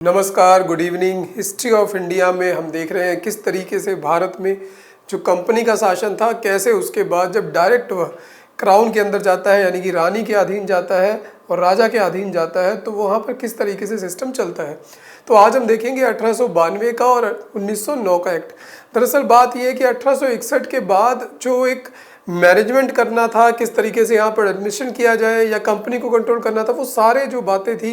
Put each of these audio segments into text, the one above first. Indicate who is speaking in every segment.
Speaker 1: नमस्कार, good evening. History of India में हम देख रहे हैं किस तरीके से भारत में जो कंपनी का शासन था, कैसे उसके बाद जब डायरेक्ट वह क्राउन के अंदर जाता है, यानी कि रानी के अधीन जाता है और राजा के अधीन जाता है, तो वहाँ पर किस तरीके से सिस्टम चलता है। तो आज हम देखेंगे 1892 का और 1909 का एक्ट। दरअसल बात यह है कि 1861 के बाद जो एक मैनेजमेंट करना था, किस तरीके से यहाँ पर एडमिशन किया जाए या कंपनी को कंट्रोल करना था, वो सारे जो बातें थी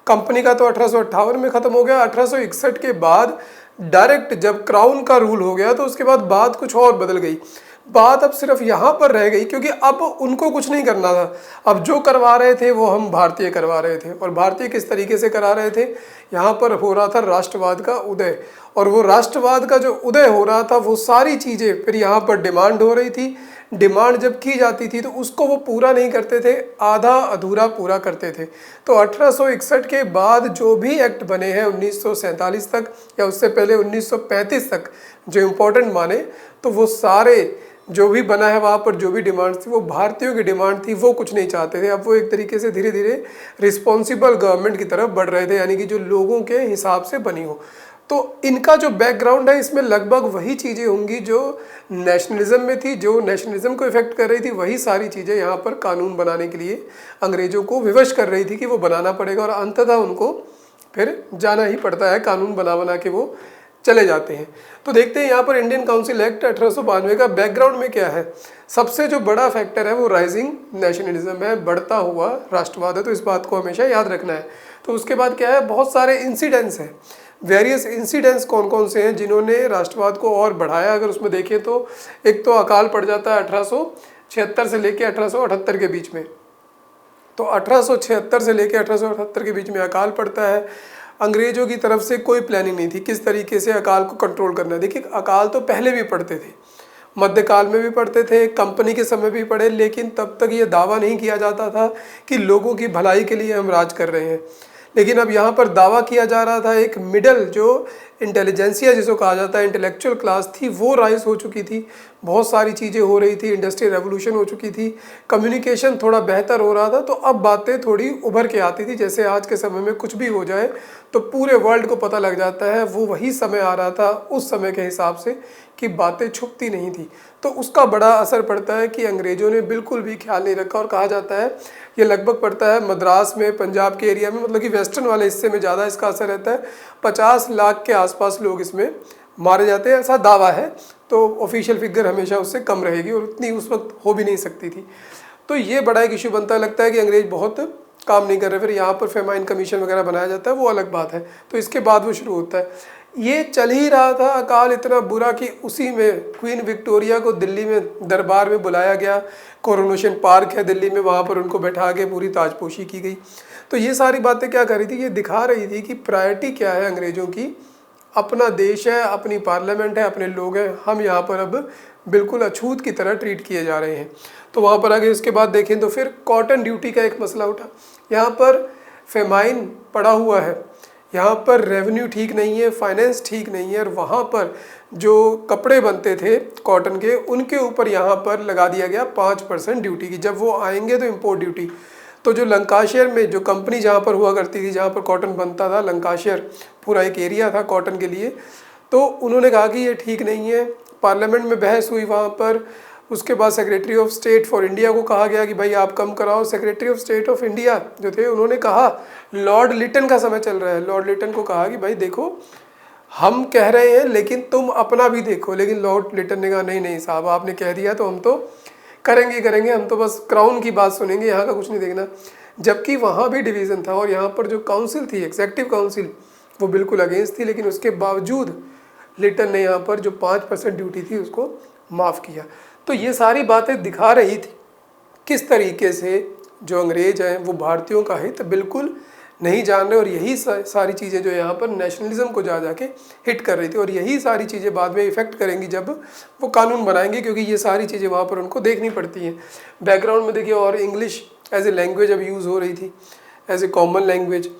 Speaker 1: कंपनी का तो 1858 में ख़त्म हो गया। 1861 के बाद डायरेक्ट जब क्राउन का रूल हो गया तो उसके बाद बात कुछ और बदल गई। बात अब सिर्फ यहाँ पर रह गई क्योंकि अब उनको कुछ नहीं करना था। अब जो करवा रहे थे वो हम भारतीय करवा रहे थे। और भारतीय किस तरीके से करा रहे थे, यहाँ पर हो रहा था राष्ट्रवाद का उदय। और वो राष्ट्रवाद का जो उदय हो रहा था वो सारी चीज़ें फिर यहाँ पर डिमांड हो रही थी। डिमांड जब की जाती थी तो उसको वो पूरा नहीं करते थे, आधा अधूरा पूरा करते थे। तो 1861 के बाद जो भी एक्ट बने हैं 1947 तक या उससे पहले 1935 तक जो इम्पोर्टेंट माने, तो वो सारे जो भी बना है वहाँ पर जो भी डिमांड थी वो भारतीयों की डिमांड थी, वो कुछ नहीं चाहते थे। अब वो एक तरीके से धीरे धीरे रिस्पॉन्सिबल गवर्नमेंट की तरफ बढ़ रहे थे, यानी कि जो लोगों के हिसाब से बनी हो। तो इनका जो बैकग्राउंड है इसमें लगभग वही चीज़ें होंगी जो नेशनलिज्म में थी, जो नेशनलिज्म को इफेक्ट कर रही थी। वही सारी चीज़ें यहाँ पर कानून बनाने के लिए अंग्रेज़ों को विवश कर रही थी कि वो बनाना पड़ेगा, और अंततः उनको फिर जाना ही पड़ता है, कानून बना बना के वो चले जाते हैं। तो देखते हैं यहाँ पर इंडियन काउंसिल एक्ट 1892 का बैकग्राउंड में क्या है। सबसे जो बड़ा फैक्टर है वो राइजिंग नेशनलिज्म है, बढ़ता हुआ राष्ट्रवाद है। तो इस बात को हमेशा याद रखना है। तो उसके बाद क्या है, बहुत सारे इंसिडेंट्स हैं। वेरियस इंसिडेंट्स कौन कौन से हैं जिन्होंने राष्ट्रवाद को और बढ़ाया, अगर उसमें देखें तो एक तो अकाल पड़ जाता है 1876 से लेकर 1878 के बीच में। तो 1876 से लेकर 1878 के बीच में अकाल पड़ता है। अंग्रेजों की तरफ से कोई प्लानिंग नहीं थी किस तरीके से अकाल को कंट्रोल करना है। देखिए, अकाल तो पहले भी पड़ते थे, मध्यकाल में भी पढ़ते थे, कंपनी के समय भी पढ़े, लेकिन तब तक ये दावा नहीं किया जाता था कि लोगों की भलाई के लिए हम राज कर रहे हैं। लेकिन अब यहाँ पर दावा किया जा रहा था, एक मिडल जो इंटेलिजेंसिया जिसको कहा जाता है, इंटेलेक्चुअल क्लास थी, वो राइज हो चुकी थी। बहुत सारी चीज़ें हो रही थी, इंडस्ट्रियल रेवोल्यूशन हो चुकी थी, कम्युनिकेशन थोड़ा बेहतर हो रहा था। तो अब बातें थोड़ी उभर के आती थी। जैसे आज के समय में कुछ भी हो जाए तो पूरे वर्ल्ड को पता लग जाता है, वो वही समय आ रहा था उस समय के हिसाब से कि बातें छुपती नहीं थी। तो उसका बड़ा असर पड़ता है कि अंग्रेज़ों ने बिल्कुल भी ख्याल नहीं रखा। और कहा जाता है ये लगभग पड़ता है मद्रास में, पंजाब के एरिया में, मतलब कि वेस्टर्न वाले हिस्से में ज़्यादा इसका असर रहता है। 50 लाख के आसपास लोग इसमें मारे जाते हैं, ऐसा दावा है। तो ऑफिशियल फिगर हमेशा उससे कम रहेगी और उतनी उस वक्त हो भी नहीं सकती थी। तो ये बड़ा एक इशू बनता है, लगता है कि अंग्रेज बहुत काम नहीं कर रहे। फिर यहाँ पर फेमाइन कमीशन वगैरह बनाया जाता है, वो अलग बात है। तो इसके बाद वो शुरू होता है। ये चल ही रहा था अकाल इतना बुरा कि उसी में क्वीन विक्टोरिया को दिल्ली में दरबार में बुलाया गया। कोरोनेशन पार्क है दिल्ली में, वहाँ पर उनको बैठा के पूरी ताजपोशी की गई। तो ये सारी बातें क्या कर रही थी, ये दिखा रही थी कि प्रायोरिटी क्या है अंग्रेज़ों की। अपना देश है, अपनी पार्लियामेंट है, अपने लोग हैं, हम यहाँ पर अब बिल्कुल अछूत की तरह ट्रीट किए जा रहे हैं। तो वहाँ पर आगे इसके बाद देखें तो फिर कॉटन ड्यूटी का एक मसला उठा। यहाँ पर फेमाइन पड़ा हुआ है, यहाँ पर रेवेन्यू ठीक नहीं है, फाइनेंस ठीक नहीं है, और वहाँ पर जो कपड़े बनते थे कॉटन के, उनके ऊपर यहाँ पर लगा दिया गया 5% ड्यूटी की। जब वो आएंगे तो इम्पोर्ट ड्यूटी। तो जो लंकाशायर में जो कंपनी जहाँ पर हुआ करती थी, जहाँ पर कॉटन बनता था, लंकाशायर पूरा एक एरिया था कॉटन के लिए, तो उन्होंने कहा कि ये ठीक नहीं है। पार्लियामेंट में बहस हुई वहाँ पर। उसके बाद secretary of state for India को कहा गया कि भाई आप कम कराओ। Secretary of state of India जो थे उन्होंने कहा, लॉर्ड लिटन का समय चल रहा है, लॉर्ड लिटन को कहा कि भाई देखो हम कह रहे हैं लेकिन तुम अपना भी देखो। लेकिन लॉर्ड लिटन ने कहा नहीं नहीं साहब, आपने कह दिया तो हम तो करेंगे, हम तो बस क्राउन की बात सुनेंगे, यहाँ का कुछ नहीं देखना। जबकि वहाँ भी डिवीज़न था और यहाँ पर जो काउंसिल थी, एग्जेक्टिव काउंसिल, वो बिल्कुल अगेंस्ट थी। लेकिन उसके बावजूद लिटन ने यहाँ पर जो 5% ड्यूटी थी उसको माफ़ किया। तो ये सारी बातें दिखा रही थी किस तरीके से जो अंग्रेज हैं वो भारतीयों का हित बिल्कुल नहीं जान रहे। और यही सारी चीज़ें जो यहाँ पर नेशनलिज्म को जा जाके हिट कर रही थी, और यही सारी चीज़ें बाद में इफ़ेक्ट करेंगी जब वो कानून बनाएंगे, क्योंकि ये सारी चीज़ें वहाँ पर उनको देखनी पड़ती हैं। बैकग्राउंड में देखिए, और इंग्लिश एज ए लैंग्वेज अब यूज़ हो रही थी, as a common language.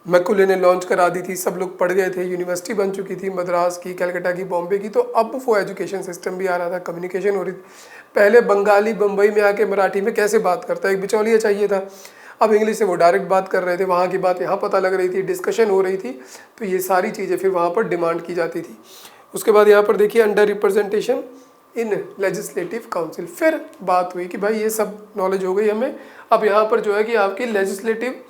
Speaker 1: Macaulay ने लॉन्च करा दी थी, सब लोग पढ़ गए थे, यूनिवर्सिटी बन चुकी थी मद्रास की, कलकत्ता की, बॉम्बे की। तो अब वो एजुकेशन सिस्टम भी आ रहा था, कम्युनिकेशन हो रही थी। पहले बंगाली बम्बई में आके मराठी में कैसे बात करता है, एक बिचौलिया चाहिए था। अब इंग्लिश से वो डायरेक्ट बात कर रहे थे, वहाँ की बात यहाँ पता लग रही थी, डिस्कशन हो रही थी, तो ये सारी चीज़ें फिर वहाँ पर डिमांड की जाती थी। उसके बाद यहाँ पर देखिए under representation in legislative council, फिर बात हुई कि भाई ये सब नॉलेज हो गई हमें, अब यहाँ पर जो है कि आपकी लेजिस्लेटिव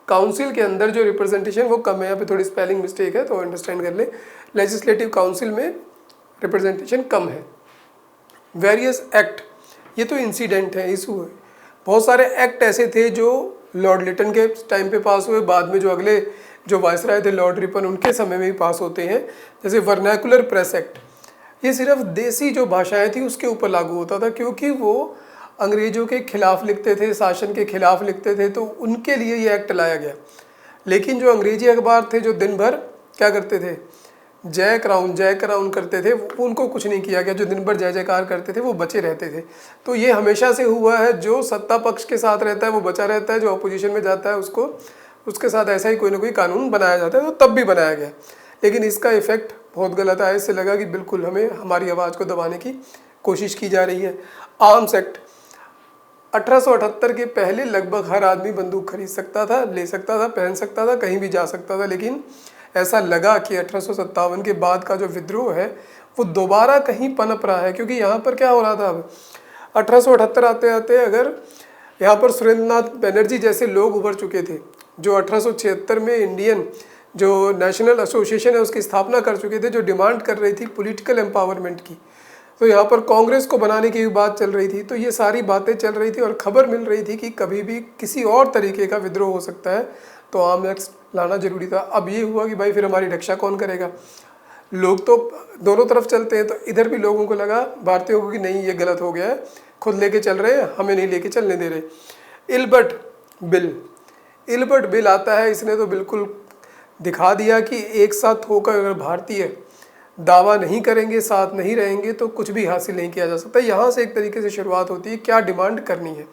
Speaker 1: काउंसिल के अंदर जो रिप्रेजेंटेशन वो कम है, यहाँ पे थोड़ी स्पेलिंग मिस्टेक है तो अंडरस्टैंड कर ले, लेजिस्लेटिव काउंसिल में रिप्रेजेंटेशन कम है। वेरियस एक्ट, ये तो इंसिडेंट है, इशू है, बहुत सारे एक्ट ऐसे थे जो लॉर्ड लिटन के टाइम पे पास हुए, बाद में जो अगले जो वायसराय थे लॉर्ड रिपन उनके समय में भी पास होते हैं, जैसे वर्नैकुलर प्रेस एक्ट, ये सिर्फ देसी जो भाषाएं थी उसके ऊपर लागू होता था, क्योंकि वो अंग्रेजों के खिलाफ लिखते थे, शासन के खिलाफ लिखते थे, तो उनके लिए ये एक्ट लाया गया। लेकिन जो अंग्रेजी अखबार थे जो दिन भर क्या करते थे, जय क्राउन करते थे, उनको कुछ नहीं किया गया, जो दिन भर जय जयकार करते थे वो बचे रहते थे। तो ये हमेशा से हुआ है, जो सत्ता पक्ष के साथ रहता है वो बचा रहता है, जो अपोजिशन में जाता है उसके साथ ऐसा ही कोई ना कोई कानून बनाया जाता है, तो तब भी बनाया गया। लेकिन इसका इफेक्ट बहुत गलत आया, इससे लगा कि बिल्कुल हमें हमारी आवाज़ को दबाने की कोशिश की जा रही है। आर्म्स एक्ट 1878 के पहले लगभग हर आदमी बंदूक खरीद सकता था, ले सकता था, पहन सकता था, कहीं भी जा सकता था, लेकिन ऐसा लगा कि 1857 के बाद का जो विद्रोह है वो दोबारा कहीं पनप रहा है, क्योंकि यहाँ पर क्या हो रहा था, अब 1878 आते आते अगर यहाँ पर सुरेंद्रनाथ बनर्जी जैसे लोग उभर चुके थे, जो 1876 में इंडियन जो नेशनल एसोसिएशन है उसकी स्थापना कर चुके थे, जो डिमांड कर रही थी पॉलिटिकल एम्पावरमेंट की, तो यहाँ पर कांग्रेस को बनाने की भी बात चल रही थी, तो ये सारी बातें चल रही थी और खबर मिल रही थी कि कभी भी किसी और तरीके का विद्रोह हो सकता है, तो आर्म एक्ट लाना जरूरी था। अब ये हुआ कि भाई फिर हमारी रक्षा कौन करेगा, लोग तो दोनों तरफ चलते हैं, तो इधर भी लोगों को लगा, भारतीयों को, कि नहीं ये गलत हो गया है, खुद लेके चल रहे हैं, हमें नहीं लेके चलने दे रहे। इल्बर्ट बिल आता है, इसने तो बिल्कुल दिखा दिया कि एक साथ होकर अगर भारतीय दावा नहीं करेंगे, साथ नहीं रहेंगे, तो कुछ भी हासिल नहीं किया जा सकता। यहाँ से एक तरीके से शुरुआत होती है क्या डिमांड करनी है।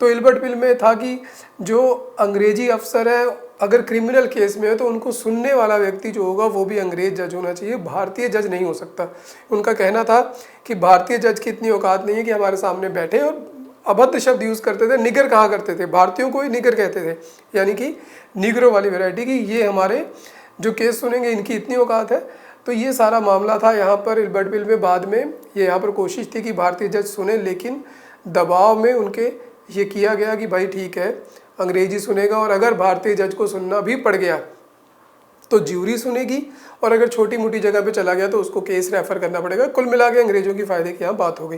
Speaker 1: तो इल्बर्ट बिल में था कि जो अंग्रेजी अफसर है अगर क्रिमिनल केस में है तो उनको सुनने वाला व्यक्ति जो होगा वो भी अंग्रेज जज होना चाहिए, भारतीय जज नहीं हो सकता। उनका कहना था कि भारतीय जज की इतनी औकात नहीं है कि हमारे सामने बैठे, और अभद्र शब्द यूज़ करते थे, निगर कहा करते थे, भारतीयों को ही निगर कहते थे, यानी कि निगरो वाली वैरायटी की, ये हमारे जो केस सुनेंगे इनकी इतनी औकात है। तो ये सारा मामला था यहाँ पर इल्बर्ट बिल में। बाद में ये यहाँ पर कोशिश थी कि भारतीय जज सुने, लेकिन दबाव में उनके ये किया गया कि भाई ठीक है अंग्रेजी सुनेगा, और अगर भारतीय जज को सुनना भी पड़ गया तो ज्यूरी सुनेगी, और अगर छोटी मोटी जगह पे चला गया तो उसको केस रेफर करना पड़ेगा। कुल मिला के अंग्रेजों की फ़ायदे की यहाँ बात हो गई।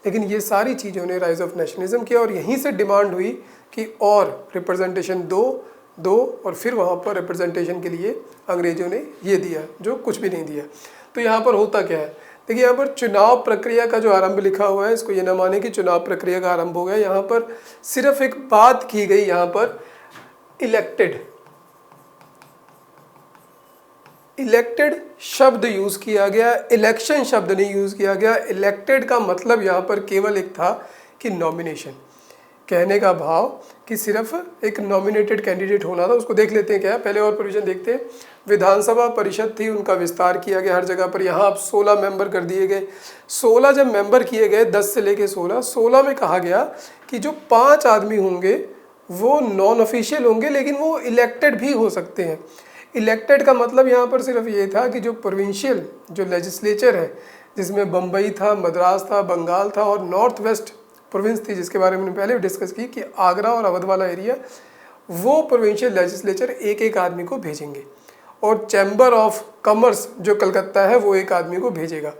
Speaker 1: लेकिन ये सारी चीज़ों ने राइज ऑफ नेशनलिज्म किया, और यहीं से डिमांड हुई कि और रिप्रेजेंटेशन दो और फिर वहाँ पर रिप्रेजेंटेशन के लिए अंग्रेजों ने ये दिया जो कुछ भी नहीं दिया। तो यहाँ पर होता क्या है, देखिए यहाँ पर चुनाव प्रक्रिया का जो आरंभ लिखा हुआ है, इसको ये ना माने कि चुनाव प्रक्रिया का आरंभ हो गया। यहाँ पर सिर्फ एक बात की गई, यहाँ पर इलेक्टेड शब्द यूज किया गया, इलेक्शन शब्द नहीं यूज किया गया। इलेक्टेड का मतलब यहाँ पर केवल एक था कि नॉमिनेशन, कहने का भाव कि सिर्फ एक नॉमिनेटेड कैंडिडेट होना था। उसको देख लेते हैं क्या, पहले और प्रोविजन देखते हैं। विधानसभा परिषद थी, उनका विस्तार किया गया हर जगह पर। यहाँ अब 16 मेंबर कर दिए गए। 16 जब मेंबर किए गए, 10 से लेके 16 में कहा गया कि जो 5 आदमी होंगे वो नॉन ऑफिशियल होंगे, लेकिन वो इलेक्टेड भी हो सकते हैं। इलेक्टेड का मतलब यहाँ पर सिर्फ ये था कि जो प्रोविंशियल जो लेजिस्लेचर है, जिसमें बम्बई था, मद्रास था, बंगाल था और नॉर्थ वेस्ट प्रोविंस थी, जिसके बारे में पहले भी डिस्कस की कि आगरा और अवध वाला एरिया, वो प्रोविंशियल लेजिस्लेचर एक एक आदमी को भेजेंगे, और चैम्बर ऑफ कॉमर्स जो कलकत्ता है वो एक आदमी को भेजेगा।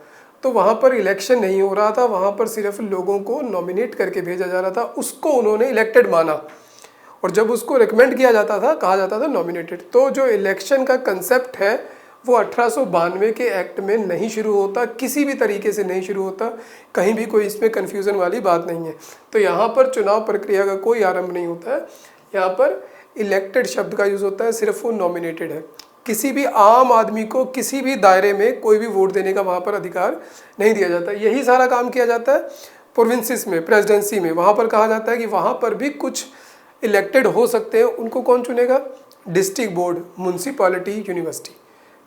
Speaker 1: तो वहाँ पर इलेक्शन नहीं हो रहा था, वहाँ पर सिर्फ लोगों को नॉमिनेट करके भेजा जा रहा था। उसको उन्होंने इलेक्टेड माना, और जब उसको रिकमेंड किया जाता था कहा जाता था नॉमिनेटेड। तो जो इलेक्शन का कंसेप्ट है वो 1892 के एक्ट में नहीं शुरू होता, किसी भी तरीके से नहीं शुरू होता, कहीं भी कोई इसमें कन्फ्यूज़न वाली बात नहीं है। तो यहाँ पर चुनाव प्रक्रिया का कोई आरंभ नहीं होता है, यहाँ पर इलेक्टेड शब्द का यूज़ होता है, सिर्फ वो नॉमिनेटेड है। किसी भी आम आदमी को किसी भी दायरे में कोई भी वोट देने का वहाँ पर अधिकार नहीं दिया जाता। यही सारा काम किया जाता है प्रोविंसेस में, प्रेसिडेंसी में। वहाँ पर कहा जाता है कि वहाँ पर भी कुछ इलेक्टेड हो सकते हैं, उनको कौन चुनेगा, डिस्ट्रिक्ट बोर्ड, म्यूनसिपैलिटी, यूनिवर्सिटी।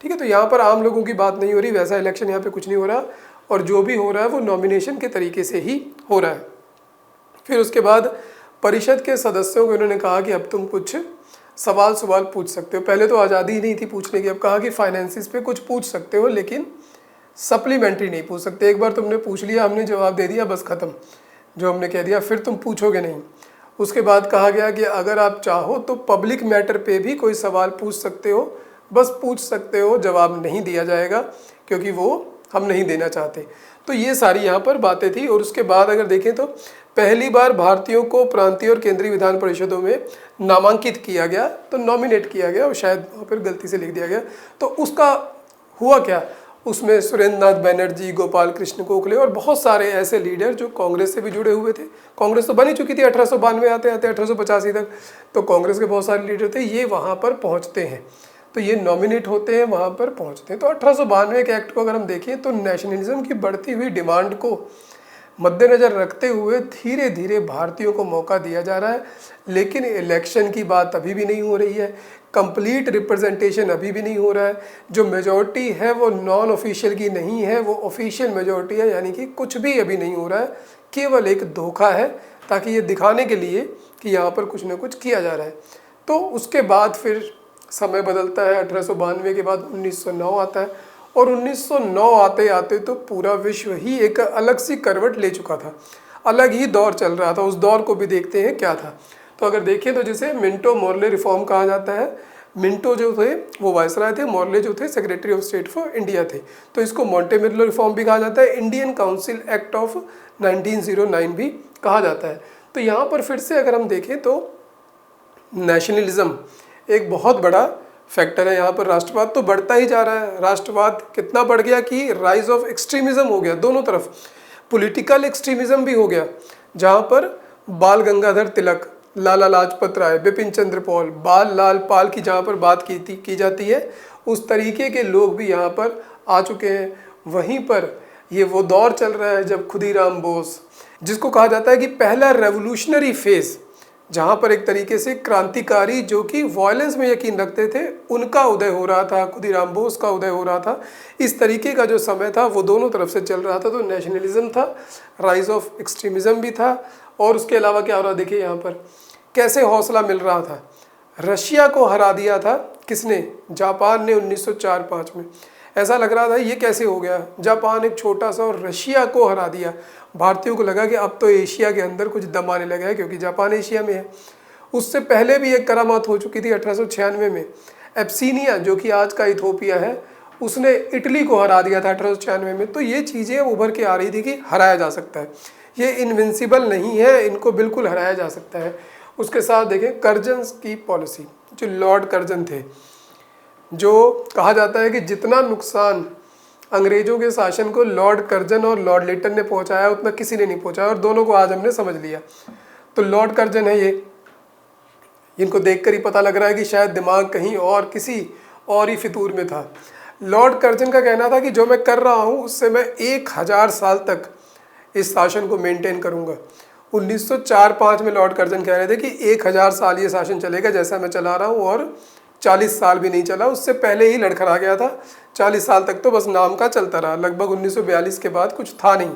Speaker 1: ठीक है, तो यहाँ पर आम लोगों की बात नहीं हो रही, वैसा इलेक्शन यहाँ पे कुछ नहीं हो रहा, और जो भी हो रहा है वो नॉमिनेशन के तरीके से ही हो रहा है। फिर उसके बाद परिषद के सदस्यों को इन्होंने कहा कि अब तुम कुछ सवाल पूछ सकते हो। पहले तो आज़ादी ही नहीं थी पूछने की, अब कहा कि फाइनेंसिस पे कुछ पूछ सकते हो लेकिन सप्लीमेंट्री नहीं पूछ सकते। एक बार तुमने पूछ लिया, हमने जवाब दे दिया, बस ख़त्म, जो हमने कह दिया फिर तुम पूछोगे नहीं। उसके बाद कहा गया कि अगर आप चाहो तो पब्लिक मैटर पे भी कोई सवाल पूछ सकते हो, बस पूछ सकते हो, जवाब नहीं दिया जाएगा क्योंकि वो हम नहीं देना चाहते। तो ये सारी यहाँ पर बातें थी। और उसके बाद अगर देखें तो पहली बार भारतीयों को प्रांतीय और केंद्रीय विधान परिषदों में नामांकित किया गया, तो नॉमिनेट किया गया, और शायद वहाँ पर गलती से लिख दिया गया। तो उसका हुआ क्या, उसमें सुरेंद्र नाथ बनर्जी, गोपाल कृष्ण गोखले और बहुत सारे ऐसे लीडर जो कांग्रेस से भी जुड़े हुए थे। कांग्रेस तो बनी चुकी थी 1892 आते आते 1885 तक, तो कांग्रेस के बहुत सारे लीडर थे, ये वहाँ पर पहुँचते हैं, तो ये नॉमिनेट होते हैं, वहाँ पर पहुँचते हैं। तो 1892 के एक्ट को अगर हम देखें तो नेशनलिज्म की बढ़ती हुई डिमांड को मद्देनज़र रखते हुए धीरे धीरे भारतीयों को मौका दिया जा रहा है, लेकिन इलेक्शन की बात अभी भी नहीं हो रही है, कंप्लीट रिप्रेजेंटेशन अभी भी नहीं हो रहा है। जो मेजॉरिटी है वो नॉन ऑफिशियल की नहीं है, वो ऑफिशियल मेजॉरिटी है, यानी कि कुछ भी अभी नहीं हो रहा है, केवल एक धोखा है ताकि ये दिखाने के लिए कि यहाँ पर कुछ ना कुछ किया जा रहा है। तो उसके बाद फिर समय बदलता है, 1892 के बाद 1909 आता है, और 1909 आते आते तो पूरा विश्व ही एक अलग सी करवट ले चुका था, अलग ही दौर चल रहा था। उस दौर को भी देखते हैं क्या था। तो अगर देखें तो जैसे मिंटो मोर्ले रिफॉर्म कहा जाता है। मिंटो जो थे वो वायसराय थे, मोर्ले जो थे secretary of state for India थे। तो इसको मोंटेमिलो रिफॉर्म भी कहा जाता है, इंडियन काउंसिल एक्ट ऑफ 1909 भी कहा जाता है। तो यहाँ पर फिर से अगर हम देखें तो नेशनलिज्म एक बहुत बड़ा फैक्टर है। यहाँ पर राष्ट्रवाद तो बढ़ता ही जा रहा है। राष्ट्रवाद कितना बढ़ गया कि राइज ऑफ एक्सट्रीमिज्म हो गया, दोनों तरफ पॉलिटिकल एक्सट्रीमिज्म भी हो गया, जहाँ पर बाल गंगाधर तिलक, लाला लाजपत राय, बिपिन चंद्र पाल, बाल लाल पाल की जहाँ पर बात की जाती है, उस तरीके के लोग भी यहाँ पर आ चुके हैं। वहीं पर ये वो दौर चल रहा है जब खुदीराम बोस, जिसको कहा जाता है कि पहला रेवोल्यूशनरी फेज, जहाँ पर एक तरीके से क्रांतिकारी जो कि वायलेंस में यकीन रखते थे उनका उदय हो रहा था, खुदीराम बोस का उदय हो रहा था। इस तरीके का जो समय था वो दोनों तरफ से चल रहा था। तो नेशनलिज्म था, राइज ऑफ एक्सट्रीमिज्म भी था, और उसके अलावा क्या हो रहा, देखिए यहाँ पर कैसे हौसला मिल रहा था। रशिया को हरा दिया था किसने, जापान ने 1904-05 में। ऐसा लग रहा था ये कैसे हो गया, जापान एक छोटा सा और रशिया को हरा दिया। भारतीयों को लगा कि अब तो एशिया के अंदर कुछ दम आने लगा है क्योंकि जापान एशिया में है। उससे पहले भी एक करामात हो चुकी थी 1896 में। एब्सीनिया जो कि आज का इथोपिया है, उसने इटली को हरा दिया था 1896 में। तो ये चीज़ें उभर के आ रही थी कि हराया जा सकता है, ये इनविंसिबल नहीं है, इनको बिल्कुल हराया जा सकता है। उसके साथ देखें कर्जन की पॉलिसी, जो लॉर्ड कर्जन थे, जो कहा जाता है कि जितना नुकसान अंग्रेजों के शासन को लॉर्ड कर्जन और लॉर्ड लिटन ने पहुंचाया उतना किसी ने नहीं पहुंचाया, और दोनों को आज हमने समझ लिया। तो लॉर्ड कर्जन है ये, इनको देखकर ही पता लग रहा है कि शायद दिमाग कहीं और किसी और ही फितूर में था। लॉर्ड कर्जन का कहना था कि जो मैं कर रहा हूँ उससे मैं 1000 साल तक इस शासन को मेंटेन करूँगा। 1904-05 में लॉर्ड कर्जन कह रहे थे कि 1000 साल ये शासन चलेगा जैसा मैं चला रहा हूँ, और 40 साल भी नहीं चला, उससे पहले ही लड़खड़ा गया था। 40 साल तक तो बस नाम का चलता रहा, लगभग 1942 के बाद कुछ था नहीं।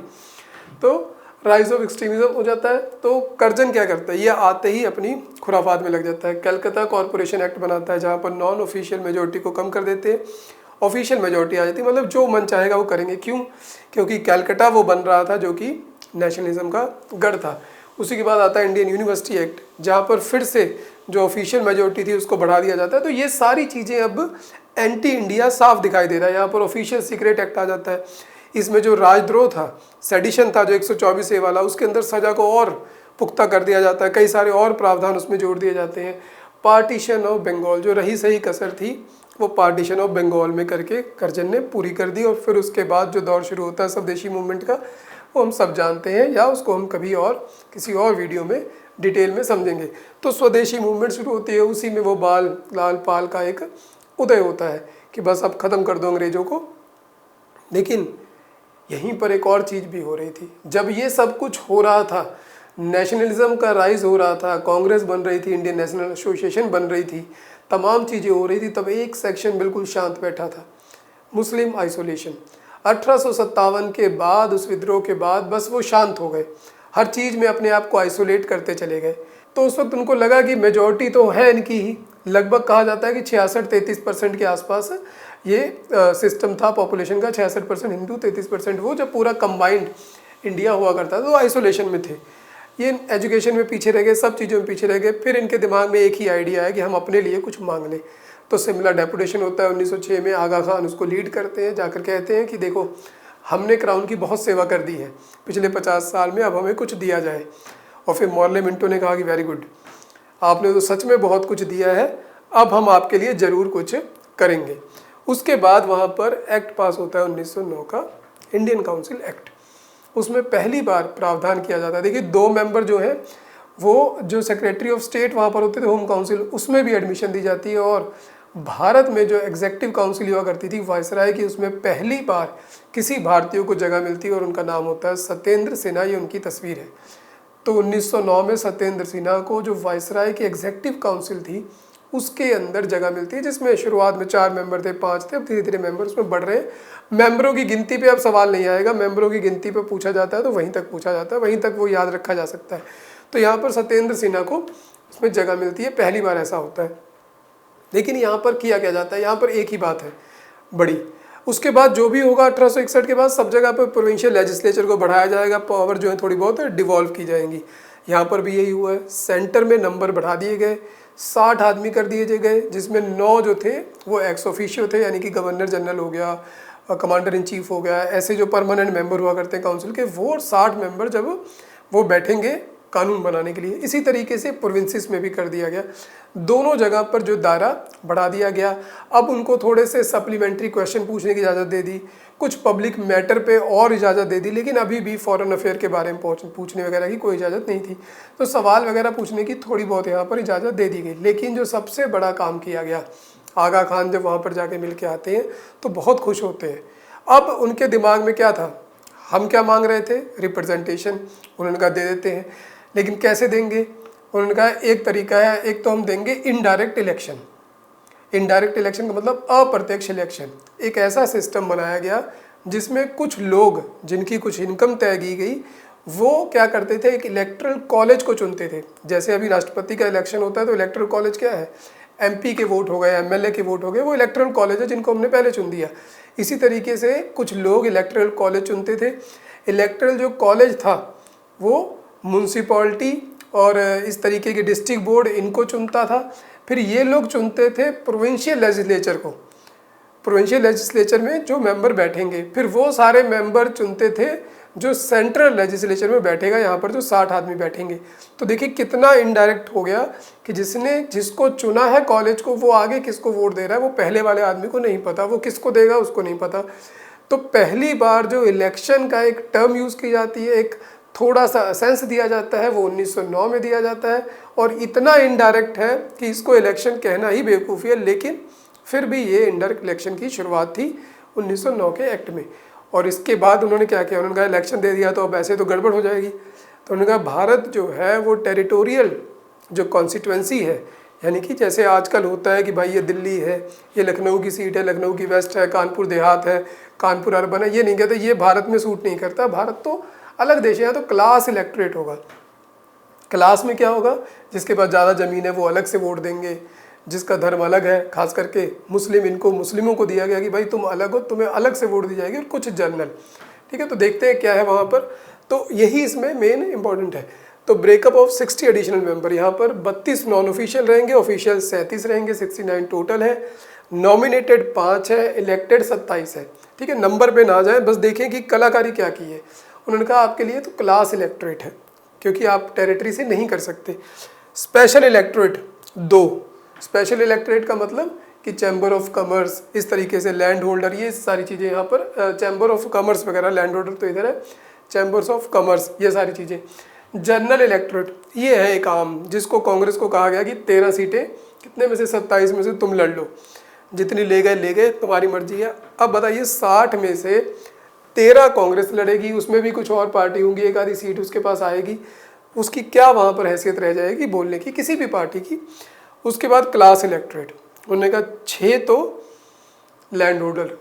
Speaker 1: तो राइज ऑफ एक्सट्रीमिज्म हो जाता है। तो कर्जन क्या करता है, ये आते ही अपनी खुराफात में लग जाता है। कलकत्ता कॉरपोरेशन एक्ट बनाता है जहाँ पर नॉन ऑफिशियल मेजोरिटी को कम कर देते हैं, ऑफिशियल मेजोरिटी आ जाती है, मतलब जो मन चाहेगा वो करेंगे। क्यों, क्योंकि कलकत्ता वो बन रहा था जो कि नेशनलिज्म का गढ़ था। उसी के बाद आता है इंडियन यूनिवर्सिटी एक्ट, जहाँ पर फिर से जो ऑफिशियल मेजोरिटी थी उसको बढ़ा दिया जाता है। तो ये सारी चीज़ें अब एंटी इंडिया साफ दिखाई दे रहा है। यहाँ पर ऑफिशियल सीक्रेट एक्ट आ जाता है। इसमें जो राजद्रोह था, सेडिशन था जो 124A वाला, उसके अंदर सज़ा को और पुख्ता कर दिया जाता है। कई सारे और प्रावधान उसमें जोड़ दिए जाते हैं। पार्टीशन ऑफ बंगाल, जो रही सही कसर थी वो पार्टीशन ऑफ बंगाल में करके कर्जन ने पूरी कर दी। और फिर उसके बाद जो दौर शुरू होता है स्वदेशी मूवमेंट का, वो हम सब जानते हैं, या उसको हम कभी और किसी और वीडियो में डिटेल में समझेंगे। तो स्वदेशी मूवमेंट शुरू होती है, उसी में वो बाल लाल पाल का एक उदय होता है कि बस अब ख़त्म कर दो अंग्रेज़ों को। लेकिन यहीं पर एक और चीज़ भी हो रही थी। जब ये सब कुछ हो रहा था, नेशनलिज्म का राइज हो रहा था, कांग्रेस बन रही थी, इंडियन नेशनल एसोसिएशन बन रही थी, तमाम चीज़ें हो रही थी, तब एक सेक्शन बिल्कुल शांत बैठा था, मुस्लिम आइसोलेशन। 1857 के बाद, उस विद्रोह के बाद बस वो शांत हो गए। हर चीज़ में अपने आप को आइसोलेट करते चले गए। तो उस वक्त उनको लगा कि मेजॉरिटी तो है इनकी ही, लगभग कहा जाता है कि 66-33% के आसपास ये सिस्टम था पॉपुलेशन का, 66% हिंदू 33% वो। जब पूरा कंबाइंड इंडिया हुआ करता था तो आइसोलेशन में थे ये, एजुकेशन में पीछे रह गए, सब चीज़ों में पीछे रह गए। फिर इनके दिमाग में एक ही आइडिया है कि हम अपने लिए कुछ मांग लें। तो शिमला डेपुटेशन होता है 1906 में, आगा खान उसको लीड करते हैं, जाकर कहते हैं कि देखो हमने क्राउन की बहुत सेवा कर दी है पिछले 50 साल में, अब हमें कुछ दिया जाए। और फिर मॉर्ले मिंटो ने कहा कि वेरी गुड, आपने तो सच में बहुत कुछ दिया है, अब हम आपके लिए ज़रूर कुछ करेंगे। उसके बाद वहाँ पर एक्ट पास होता है 1909 का, इंडियन काउंसिल एक्ट। उसमें पहली बार प्रावधान किया जाता है। देखिए 2 मेंबर जो हैं वो जो सेक्रेटरी ऑफ स्टेट वहाँ पर होते थे, होम काउंसिल, उसमें भी एडमिशन दी जाती है। और भारत में जो एग्जेक्टिव काउंसिल हुआ करती थी वायसराय की, उसमें पहली बार किसी भारतीय को जगह मिलती है और उनका नाम होता है सत्येंद्र सिन्हा। ये उनकी तस्वीर है। तो 1909 में सत्येंद्र सिन्हा को जो वायसराय की एग्जेक्टिव काउंसिल थी उसके अंदर जगह मिलती है, जिसमें शुरुआत में 4 मेंबर थे, 5 थे, अब धीरे धीरे मेंबर उसमें बढ़ रहे हैं। मेंबरों की गिनती पे अब सवाल नहीं आएगा, मेंबरों की गिनती पे पूछा जाता है तो वहीं तक पूछा जाता है, वहीं तक वो याद रखा जा सकता है। तो यहाँ पर सत्येंद्र सिन्हा को उसमें जगह मिलती है, पहली बार ऐसा होता है। लेकिन यहाँ पर किया क्या जाता है, यहाँ पर एक ही बात है बड़ी, उसके बाद जो भी होगा 1861 के बाद सब जगह पर प्रोविंशियल लेजिस्लेचर को बढ़ाया जाएगा, पावर जो है थोड़ी बहुत डिवॉल्व की जाएंगी। यहाँ पर भी यही हुआ है, सेंटर में नंबर बढ़ा दिए गए, 60 आदमी कर दिए गए, जिसमें 9 जो थे वो एक्स ऑफिशियो थे, यानी कि गवर्नर जनरल हो गया, कमांडर इन चीफ हो गया, ऐसे जो परमानेंट मेंबर हुआ करते हैं काउंसिल के, वो 60 मेंबर जब वो बैठेंगे कानून बनाने के लिए। इसी तरीके से प्रोविंसेस में भी कर दिया गया, दोनों जगह पर जो दायरा बढ़ा दिया गया। अब उनको थोड़े से सप्लीमेंट्री क्वेश्चन पूछने की इजाज़त दे दी, कुछ पब्लिक मैटर पे और इजाज़त दे दी, लेकिन अभी भी फॉरेन अफेयर के बारे में पूछने वगैरह की कोई इजाज़त नहीं थी। तो सवाल वगैरह पूछने की थोड़ी बहुत यहाँ पर इजाज़त दे दी गई। लेकिन जो सबसे बड़ा काम किया गया, आगा खान जब वहाँ पर जाके मिल के आते हैं तो बहुत खुश होते हैं। अब उनके दिमाग में क्या था, हम क्या मांग रहे थे, रिप्रेजेंटेशन, उन्होंने कहा दे देते हैं, लेकिन कैसे देंगे। उन्होंने कहा एक तरीका है, एक तो हम देंगे इनडायरेक्ट इलेक्शन। इनडायरेक्ट इलेक्शन का मतलब अप्रत्यक्ष इलेक्शन। एक ऐसा सिस्टम बनाया गया जिसमें कुछ लोग जिनकी कुछ इनकम तय की गई वो क्या करते थे, एक इलेक्टरल कॉलेज को चुनते थे। जैसे अभी राष्ट्रपति का इलेक्शन होता है तो इलेक्टरल कॉलेज क्या है, एमपी के वोट हो गए, एमएलए के वोट हो गए, वो इलेक्टरल कॉलेज है जिनको हमने पहले चुन दिया। इसी तरीके से कुछ लोग इलेक्टरल कॉलेज चुनते थे। इलेक्टरल जो कॉलेज था वो म्यूनसिपैलिटी और इस तरीके के डिस्ट्रिक्ट बोर्ड इनको चुनता था। फिर ये लोग चुनते थे प्रोविंशियल लेजिस्लेचर को, प्रोविंशियल लेजिस्लेचर में जो मेंबर बैठेंगे, फिर वो सारे मेंबर चुनते थे जो सेंट्रल लेजिस्लेचर में बैठेगा, यहाँ पर जो 60 आदमी बैठेंगे। तो देखिए कितना इनडायरेक्ट हो गया कि जिसको चुना है कॉलेज को वो आगे किसको वोट दे रहा है वो पहले वाले आदमी को नहीं पता, वो किसको देगा उसको नहीं पता। तो पहली बार जो इलेक्शन का एक टर्म यूज़ की जाती है, एक थोड़ा सा सेंस दिया जाता है, वो 1909 में दिया जाता है। और इतना इनडायरेक्ट है कि इसको इलेक्शन कहना ही बेवकूफ़ी है, लेकिन फिर भी ये इनडायरेक्ट इलेक्शन की शुरुआत थी 1909 के एक्ट में। और इसके बाद उन्होंने क्या किया, उन्होंने कहा इलेक्शन दे दिया तो अब ऐसे तो गड़बड़ हो जाएगी। तो उन्होंने कहा भारत जो है वो टेरिटोरियल जो कॉन्स्टिट्यूंसी है, यानी कि जैसे आजकल होता है कि भाई ये दिल्ली है, ये लखनऊ की सीट है, लखनऊ की वेस्ट है, कानपुर देहात है, कानपुर अर्बन है, ये नहीं कहते, ये भारत में सूट नहीं करता। भारत तो अलग देश है, तो क्लास इलेक्टोरेट होगा। क्लास में क्या होगा, जिसके पास ज़्यादा ज़मीन है वो अलग से वोट देंगे, जिसका धर्म अलग है, खास करके मुस्लिम, इनको मुस्लिमों को दिया गया कि भाई तुम अलग हो, तुम्हें अलग से वोट दी जाएगी, और कुछ जनरल। ठीक है, तो देखते हैं क्या है वहाँ पर। तो यही इसमें मेन इंपॉर्टेंट है। तो ब्रेकअप ऑफ 60 एडिशनल मेंबर, यहाँ पर 32 नॉन ऑफिशियल रहेंगे, ऑफिशियल 37 रहेंगे, 69 टोटल है। नॉमिनेटेड 5 है, इलेक्टेड 27 है। ठीक है, नंबर पे ना जाए, बस देखें कि कलाकारी क्या की है। उन्होंने कहा आपके लिए तो क्लास इलेक्टोरेट है, क्योंकि आप टेरिटरी से नहीं कर सकते। स्पेशल इलेक्टोरेट 2, स्पेशल इलेक्टोरेट का मतलब कि चैम्बर ऑफ कॉमर्स, इस तरीके से लैंड होल्डर, ये सारी चीज़ें यहाँ पर, चैम्बर ऑफ कॉमर्स वगैरह, लैंड होल्डर तो इधर है, चैम्बर्स ऑफ कॉमर्स, ये सारी चीज़ें। जनरल इलेक्टोरेट ये है एक आम, जिसको कांग्रेस को कहा गया कि 13 सीटें कितने में से 27 में से तुम लड़ लो, जितनी ले गए तुम्हारी मर्जी है। अब बताइए 60 में से 13 कांग्रेस लड़ेगी, उसमें भी कुछ और पार्टी होंगी, एक आधी सीट उसके पास आएगी, उसकी क्या वहाँ पर हैसियत रह जाएगी बोलने की किसी भी पार्टी की। उसके बाद क्लास इलेक्टोरेट, उन्होंने कहा 6 तो लैंड होल्डर,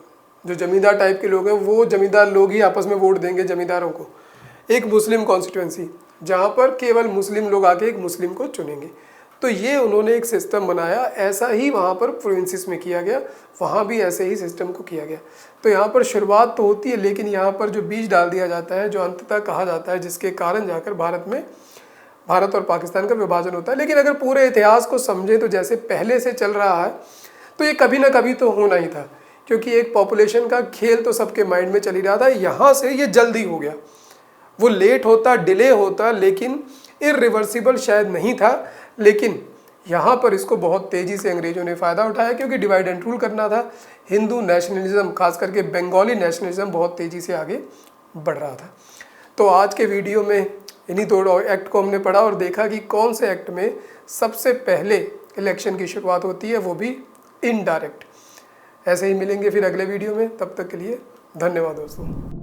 Speaker 1: जो जमींदार टाइप के लोग हैं, वो जमींदार लोग ही आपस में वोट देंगे जमींदारों को। एक मुस्लिम कॉन्स्टिट्यूंसी जहाँ पर केवल मुस्लिम लोग आके एक मुस्लिम को चुनेंगे। तो ये उन्होंने एक सिस्टम बनाया, ऐसा ही वहाँ पर प्रोविंसेस में किया गया, वहाँ भी ऐसे ही सिस्टम को किया गया। तो यहाँ पर शुरुआत तो होती है, लेकिन यहाँ पर जो बीज डाल दिया जाता है, जो अंततः कहा जाता है, जिसके कारण जाकर भारत और पाकिस्तान का विभाजन होता है। लेकिन अगर पूरे इतिहास को समझें तो जैसे पहले से चल रहा है तो ये कभी ना कभी तो होना ही था, क्योंकि एक पॉपुलेशन का खेल तो सबके माइंड में चल ही रहा था। यहाँ से ये जल्दी हो गया, वो लेट होता, डिले होता, लेकिन इरिवर्सिबल शायद नहीं था, लेकिन यहाँ पर इसको बहुत तेज़ी से अंग्रेज़ों ने फ़ायदा उठाया, क्योंकि डिवाइड एंड रूल करना था। हिंदू नेशनलिज्म, खास करके बंगाली नेशनलिज्म बहुत तेज़ी से आगे बढ़ रहा था। तो आज के वीडियो में इन्हीं दो एक्ट को हमने पढ़ा और देखा कि कौन से एक्ट में सबसे पहले इलेक्शन की शुरुआत होती है, वो भी इनडायरेक्ट। ऐसे ही मिलेंगे फिर अगले वीडियो में, तब तक के लिए धन्यवाद दोस्तों।